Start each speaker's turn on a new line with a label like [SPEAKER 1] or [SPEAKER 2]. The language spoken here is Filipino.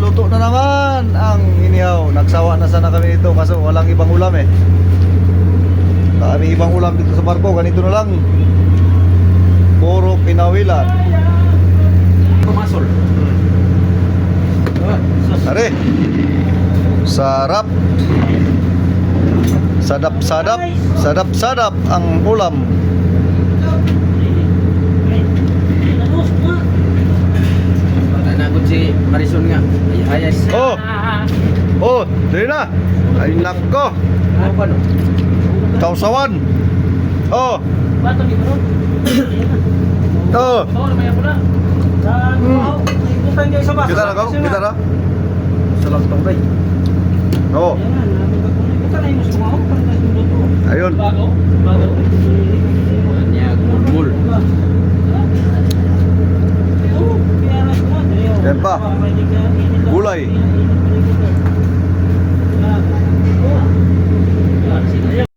[SPEAKER 1] luto na naman ang inihaw. Nagsawa na sana kami dito kasi walang ibang ulam eh. Dami ibang ulam dito sa barko, ganito na lang. Puro pinawilan.
[SPEAKER 2] Pumasol.
[SPEAKER 1] Are. Sarap. Sadap-sadap. Sadap-sadap ang ulam.
[SPEAKER 2] Nagod si Marison nga. Ay,
[SPEAKER 1] Oh. Oh, dali na. Ay nako.
[SPEAKER 2] ano pa no?
[SPEAKER 1] Tausawan. Oh.
[SPEAKER 3] Bato ni bro.
[SPEAKER 1] Oh.
[SPEAKER 3] Bawa na maya pula. Ibutan kayo sa basa.
[SPEAKER 1] Kita na ko? Kita na?
[SPEAKER 2] Salam tong bay.
[SPEAKER 1] Oh.
[SPEAKER 3] Ibutan na yung gusto mo.
[SPEAKER 1] Ayun.
[SPEAKER 3] Bago. Bago.
[SPEAKER 2] Anya gulmul.
[SPEAKER 1] Yan pa. Gulay.